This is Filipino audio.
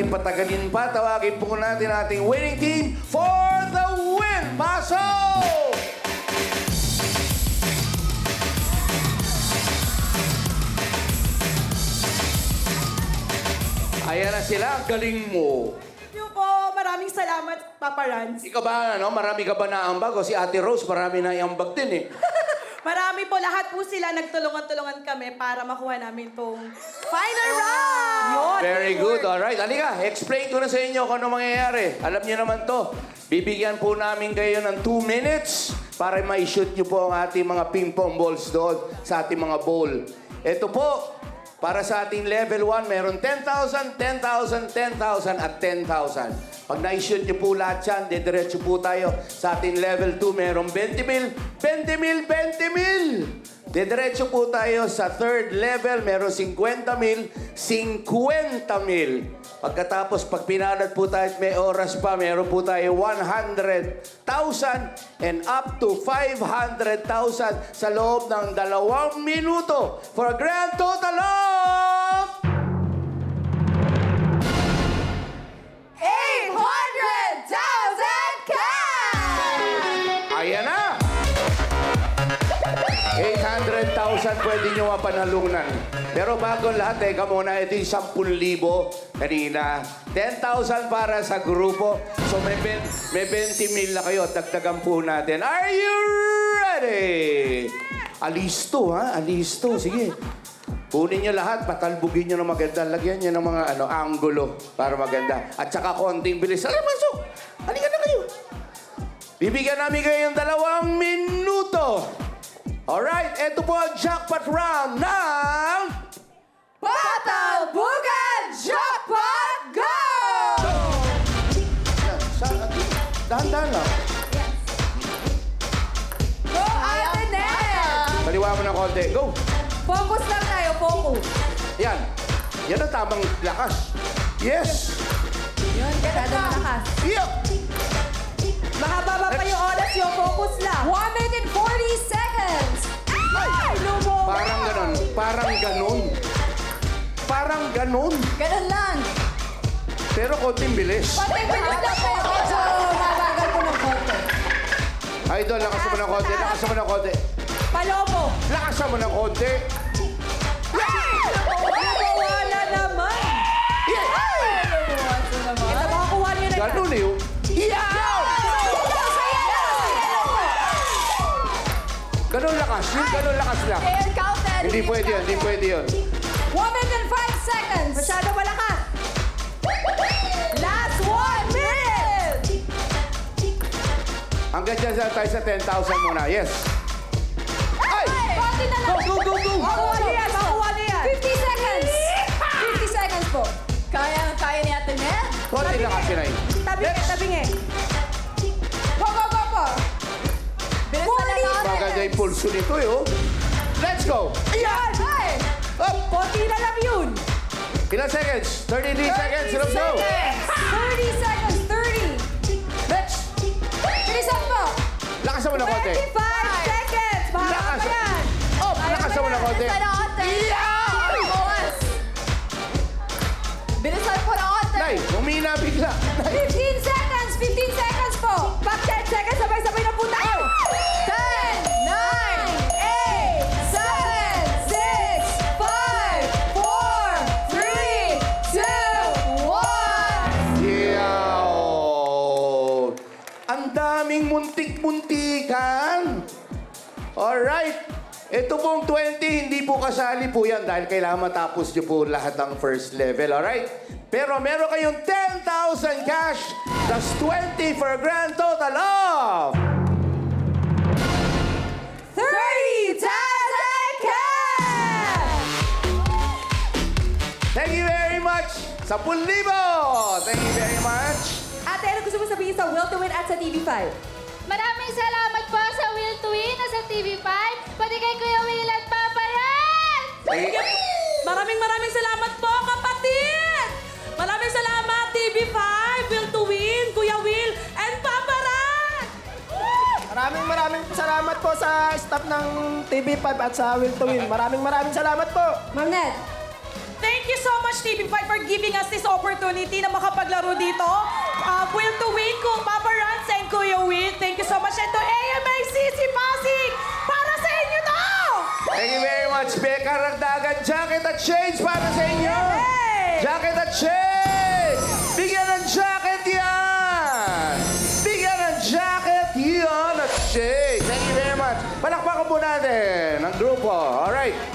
natin patagalin pa. Tawagin po natin ating winning team for the win. Pasok! Ayan na sila. Ang galing mo. Thank you po. Maraming salamat, Papa Rans. Ikaw ba, ano? Marami ka ba naambag? O si Ate Rose, marami na iambag din eh. Marami po, lahat po sila nagtulungan-tulungan kami para makuha namin tong final round! Very good. Alright. Halika, explain ko na sa inyo kung ano mangyayari. Alam niyo naman to. Bibigyan po namin kayo ng 2 minutes para ma-shoot niyo po ang ating mga ping-pong balls doon sa ating mga bowl. Ito po, para sa ating level 1, meron 10,000, 10,000, 10,000 at 10,000. Pag na-shoot niyo po lahat yan, didiretso po tayo sa ating level 2, meron 20,000, 20,000, 20,000. Didiretso po tayo sa third level, meron 50,000, 50,000. Pagkatapos, pag pinalad po tayo at may oras pa, meron po tayo 100,000 and up to 500,000 sa loob ng 2 minuto for a grand total of 800,000 cash! Ayan na! 800,000 pwede nyo mapanalunan. Pero bago ang lahat, teka muna, ito yung 10,000 kanina. 10,000 para sa grupo. So may 20,000 na kayo. Dagdagan po natin. Are you ready? Alisto, ha? Alisto. Sige. Kunin nyo lahat, patalbugin nyo ng maganda. Lagyan nyo ng mga angulo para maganda. At saka konting bilis. Alam, masok! Halika na kayo. Bibigyan namin kayo ng 2 minuto. Alright, ito po ang jackpot round ng... Patalbugan Jackpot Go! Dahan-dahan lang. Go, Ate Nel! Kaliwa mo ng konti. Go! Focus lang tayo, focus. Yan. Yan ang tamang lakas. Yes! Yun, masyado malakas. Yup! Mahaba pa yung oras yung focus lang. 1 minute 40 seconds! Ay! Lumo! Parang ganon. Parang ganon. Parang ganon. Ganun lang. Pero konting bilis. Pati bilis lang po. Medyo mabagal ko ng konti. Idol, lakasan mo ng konti. Lakasan mo ng konti. Palobo. Lakasan mo ng konti. Wala naman. Ito makakuha niyo na yan. Ganon eh. Oh. Yeah! Ganon lakas. Yung ganon lakas lang. Hindi pwede yun. Hindi pwede yun. 1 minute 5 seconds. Masyado malakas. Last 1 minute. Hanggang dyan tayo sa 10,000 muna. Yes. Ay! Konti na lang. Go, go, go, go. Makuha niya yan. Makuha niya yan. 50 seconds. 50 seconds po. Kaya ni Ate Nel. Konti lang kasi na yun. Tabingi. Go, go, go po. Bilis na lang natin. Maganda yung pulso nito eh, oh. Let's go! Ayan! Ay! Up! Konti na lang yun. Ilang seconds? 33 seconds. Let's go! 30 seconds. 30. Next! Bilisan mo. Lakasan mo ng konti. 25 seconds. Mahaba pa Lakas. yan. Oh, lakasan mo ng konti. Bilisan po na konti. Nay, humina bigla. Nay. 15 seconds. 15 seconds po. Back 10 seconds. Sabay-sabay na po tayo. 10, 9, 8, 7, 6, 5, 4, 3, 2, 1. Yeah! Ang daming muntik-muntikan. Alright. Ito pong 20, hindi po kasali po yan dahil kailangan matapos niyo po lahat ng first level. Alright? Pero meron kayong 10,000 cash. That's 20 for a grand total of... 30,000 cash! Thank you very much! 10,000! Thank you very much! Ate, ano gusto mo sabihin sa Will to Win at sa TV5? Maraming salamat po sa Will to Win at sa TV5. Pati kay Kuya Will at Papa Ran! Maraming salamat po, kapatid! Maraming salamat, TV5, Will to Win, Kuya Will, and Papa Ran! Maraming salamat po sa staff ng TV5 at sa Will to Win. Maraming salamat po. Ma'am Ned. Thank you so much, TV5, for giving us this opportunity. opportunity na makapaglaro dito. Will to win ko, Papa Rans and Kuya Will. Thank you so much. And to AMACC Pasig, para sa inyo to! Thank you very much, Becca Ragdagan. Jacket at shades para sa inyo. Yay! Jacket at shades! Bigyan ng jacket yan! Bigyan ng jacket yan at shades. Thank you very much. Palakpakan po natin ang grupo. Alright.